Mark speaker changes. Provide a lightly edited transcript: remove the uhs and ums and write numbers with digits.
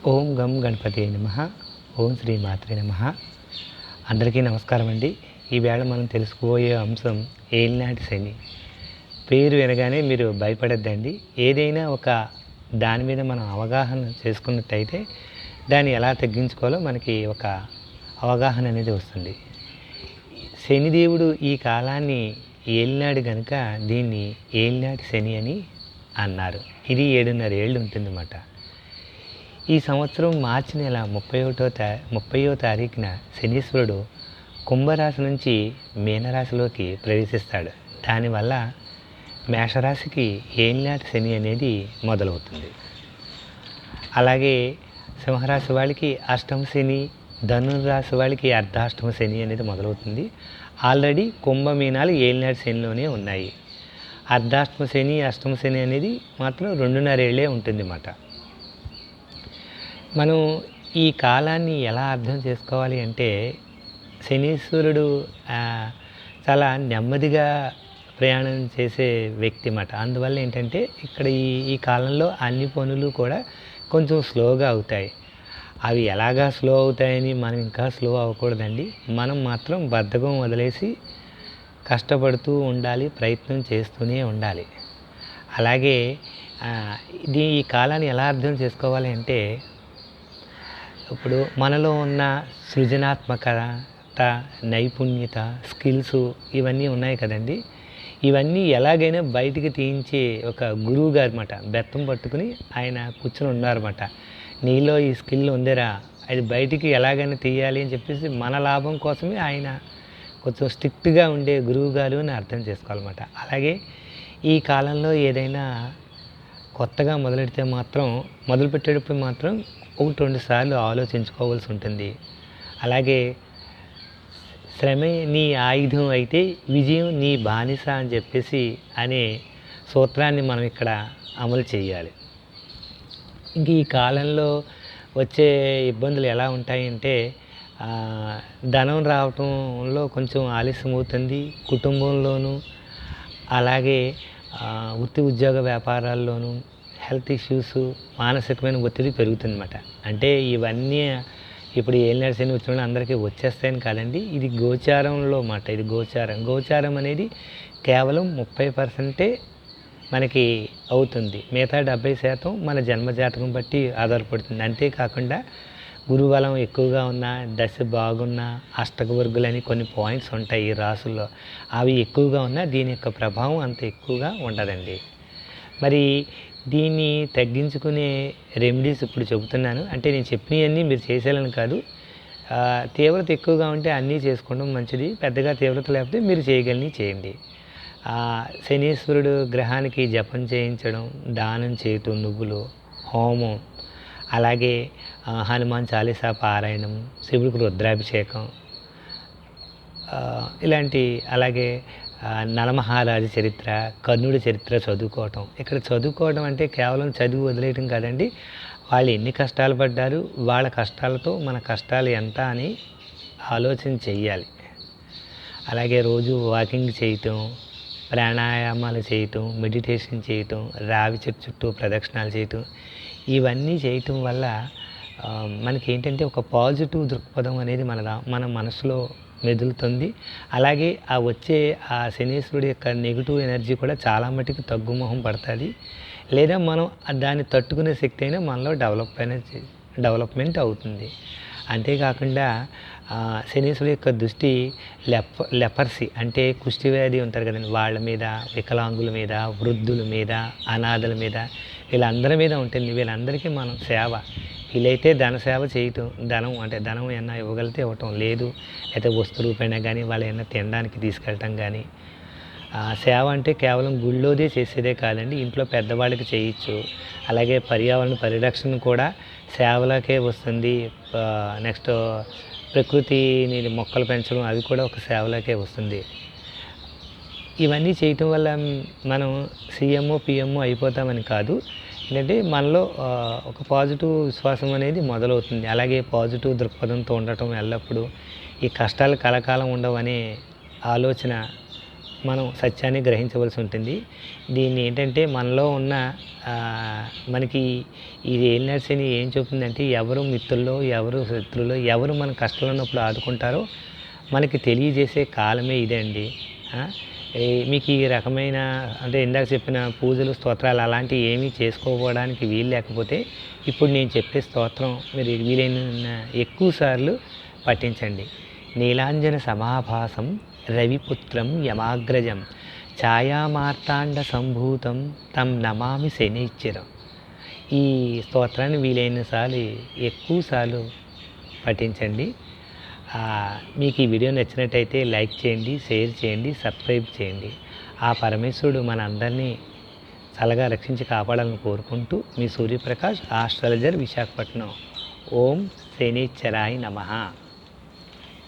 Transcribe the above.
Speaker 1: ఓం గం గణపతి నమః. ఓం శ్రీ మాత్రే నమః. అందరికీ నమస్కారం అండి. ఈవేళ మనం తెలుసుకోబోయే అంశం ఏలినాటి శని. పేరు వినగానే మీరు భయపడద్దండి. ఏదైనా ఒక దాని మీద మనం అవగాహన చేసుకున్నట్టయితే దాన్ని ఎలా తగ్గించుకోవాలో మనకి ఒక అవగాహన అనేది వస్తుంది. శనిదేవుడు ఈ కాలాన్ని ఏలినాడు కనుక దీన్ని ఏలినాటి శని అని అన్నారు. ఇది 7.5 ఏళ్ళు ఉంటుందన్నమాట. ఈ సంవత్సరం మార్చి నెల 30వ తారీఖున శనీశ్వరుడు కుంభరాశి నుంచి మీనరాశిలోకి ప్రవేశిస్తాడు. దానివల్ల మేషరాశికి ఏలినాటి శని అనేది మొదలవుతుంది. అలాగే సింహరాశి వాళ్ళకి అష్టమ శని, ధనుర్రాశి వాళ్ళకి అర్ధాష్టమ శని అనేది మొదలవుతుంది. ఆల్రెడీ కుంభమీనాలు ఏలినాటి శనిలోనే ఉన్నాయి. అర్ధాష్టమ శని, అష్టమ శని అనేది మాత్రం 2.5 ఏళ్ళే ఉంటుందన్నమాట. మనం ఈ కాలాన్ని ఎలా అర్థం చేసుకోవాలి అంటే శనీశ్వరుడు చాలా నెమ్మదిగా ప్రయాణం చేసే వ్యక్తి అన్నమాట. అందువల్ల ఏంటంటే ఇక్కడ ఈ కాలంలో అన్ని పనులు కూడా కొంచెం స్లోగా అవుతాయి. అవి ఎలాగా స్లో అవుతాయని మనం ఇంకా స్లో అవ్వకూడదండి. మనం మాత్రం బద్ధకం వదిలేసి కష్టపడుతూ ఉండాలి, ప్రయత్నం చేస్తూనే ఉండాలి. అలాగే ఈ కాలాన్ని ఎలా అర్థం చేసుకోవాలి అంటే ఇప్పుడు మనలో ఉన్న సృజనాత్మకత, నైపుణ్యత, స్కిల్స్ ఇవన్నీ ఉన్నాయి కదండి. ఇవన్నీ ఎలాగైనా బయటికి తీయించే ఒక గురువు గారు అన్నమాట. బెత్తం పట్టుకుని ఆయన కూర్చొని ఉన్నారన్నమాట. నీలో ఈ స్కిల్ ఉందిరా, అది బయటికి ఎలాగైనా తీయాలి అని చెప్పేసి మన లాభం కోసమే ఆయన కొంచెం స్ట్రిక్ట్గా ఉండే గురువు గారు అని అర్థం చేసుకోవాలన్నమాట. అలాగే ఈ కాలంలో ఏదైనా కొత్తగా మొదలుపెట్టేటప్పుడు మాత్రం 1-2 సార్లు ఆలోచించుకోవాల్సి ఉంటుంది. అలాగే శ్రమే నీ ఆయుధం అయితే విజయం నీ బానిస అని చెప్పేసి అనే సూత్రాన్ని మనం ఇక్కడ అమలు చేయాలి. ఇంక ఈ కాలంలో వచ్చే ఇబ్బందులు ఎలా ఉంటాయంటే ధనం రావటంలో కొంచెం ఆలస్యం అవుతుంది. కుటుంబంలోనూ అలాగే వృత్తి ఉద్యోగ వ్యాపారాల్లోనూ హెల్త్ ఇష్యూస్, మానసికమైన ఒత్తిడి పెరుగుతుందన్నమాట. అంటే ఇవన్నీ ఇప్పుడు ఏలినాటి శని వచ్చిన అందరికీ వచ్చేస్తాయని కాదండి. ఇది గోచారంలో మాట. ఇది గోచారం అనేది కేవలం 30% మనకి అవుతుంది. మిగతా 70% మన జన్మజాతకం బట్టి ఆధారపడుతుంది. అంతేకాకుండా గురుబలం ఎక్కువగా ఉన్న, దశ బాగున్న, అష్టక వర్గులని కొన్ని పాయింట్స్ ఉంటాయి ఈ రాసుల్లో. అవి ఎక్కువగా ఉన్నా దీని యొక్క ప్రభావం అంత ఎక్కువగా ఉండదండి. మరి దీన్ని తగ్గించుకునే రెమెడీస్ ఇప్పుడు చెబుతున్నాను. అంటే నేను చెప్పినవన్నీ మీరు చేసేయాలని కాదు. తీవ్రత ఎక్కువగా ఉంటే అన్నీ చేసుకోవడం మంచిది. పెద్దగా తీవ్రత లేకపోతే మీరు చేయగలిగినవి చేయండి. శనీశ్వరుడు గ్రహానికి జపం చేయించడం, దానం చేయటం, నువ్వులు, హోమం, అలాగే హనుమాన్ చాలీసా పారాయణం, శివుడికి రుద్రాభిషేకం, ఇలాంటి అలాగే నలమహారాజు చరిత్ర, కర్ణుడి చరిత్ర చదువుకోవటం. ఇక్కడ చదువుకోవడం అంటే కేవలం చదివి వదిలేయటం కాదండి. వాళ్ళు ఎన్ని కష్టాలు పడ్డారు, వాళ్ళ కష్టాలతో మన కష్టాలు ఎంత అని ఆలోచన చెయ్యాలి. అలాగే రోజు వాకింగ్ చేయటం, ప్రాణాయామాలు చేయటం, మెడిటేషన్ చేయటం, రావి చెట్టు చుట్టూ ప్రదక్షిణాలు చేయటం, ఇవన్నీ చేయటం వల్ల మనకి ఏంటంటే ఒక పాజిటివ్ దృక్పథం అనేది మన మనసులో మెదులుతుంది. అలాగే వచ్చే శనీశ్వరుడి యొక్క నెగిటివ్ ఎనర్జీ కూడా చాలా మటుకు తగ్గుముఖం పడుతుంది. లేదా మనం దాన్ని తట్టుకునే శక్తి అయినా మనలో డెవలప్మెంట్ అవుతుంది. అంతేకాకుండా శనీశ్వరుడి యొక్క దృష్టి లెపర్సీ అంటే కుష్టివ్యాధి ఉంటారు కదండి, వాళ్ళ మీద, వికలాంగుల మీద, వృద్ధుల మీద, అనాథల మీద, వీళ్ళందరి మీద ఉంటుంది. వీళ్ళందరికీ మనం సేవ, వీలైతే ధన సేవ చేయటం, ధనం ఏమన్నా ఇవ్వగలిగితే ఇవ్వటం, లేదు అయితే వస్తు రూపేణా కానీ వాళ్ళు ఏమన్నా తినడానికి తీసుకెళ్ళటం కానీ. సేవ అంటే కేవలం గుళ్ళోదే చేసేదే కాదండి, ఇంట్లో పెద్దవాళ్ళకి చేయొచ్చు. అలాగే పర్యావరణ పరిరక్షణ కూడా సేవలకే వస్తుంది. నెక్స్ట్ ప్రకృతిని మొక్కలు పెంచడం, అవి కూడా ఒక సేవలకే వస్తుంది. ఇవన్నీ చేయటం వల్ల మనం సీఎంఓ పిఎంఓ అయిపోతామని కాదు. ఏంటంటే మనలో ఒక పాజిటివ్ విశ్వాసం అనేది మొదలవుతుంది. అలాగే పాజిటివ్ దృక్పథంతో ఉండటం, ఎల్లప్పుడూ ఈ కష్టాలు కలకాలం ఉండవనే ఆలోచన మనం సత్యాన్ని గ్రహించవలసి ఉంటుంది. దీన్ని ఏంటంటే మనలో ఉన్న మనకి ఇది ఏలినాటి శని ఏం చెప్తుందంటే ఎవరు మిత్రులో, ఎవరు శత్రువులో, ఎవరు మన కష్టంలో ఉన్నప్పుడు ఆదుకుంటారో మనకి తెలియజేసే కాలమే ఇదండి. ఆ! మీకు ఈ రకమైన అంటే ఇందాక చెప్పిన పూజలు, స్తోత్రాలు అలాంటివి ఏమీ చేసుకోవడానికి వీలు లేకపోతే ఇప్పుడు నేను చెప్పే స్తోత్రం మీరు వీలైన ఎక్కువ సార్లు పఠించండి. నీలాంజన సమాభాసం రవిపుత్రం యమాగ్రజం ఛాయామార్తాండ సంభూతం తం నమామి శనైశ్చరం. ఈ స్తోత్రాన్ని వీలైనసార్లు ఎక్కువసార్లు పఠించండి. మీకు ఈ వీడియో నచ్చినట్టయితే లైక్ చేయండి, షేర్ చేయండి, సబ్స్క్రైబ్ చేయండి. ఆ పరమేశ్వరుడు మనందరినీ చల్లగా రక్షించి కాపాడాలని కోరుకుంటూ మీ సూర్యప్రకాష్, ఆస్ట్రాలజర్, విశాఖపట్నం. ఓం శనైశ్చరాయ నమః.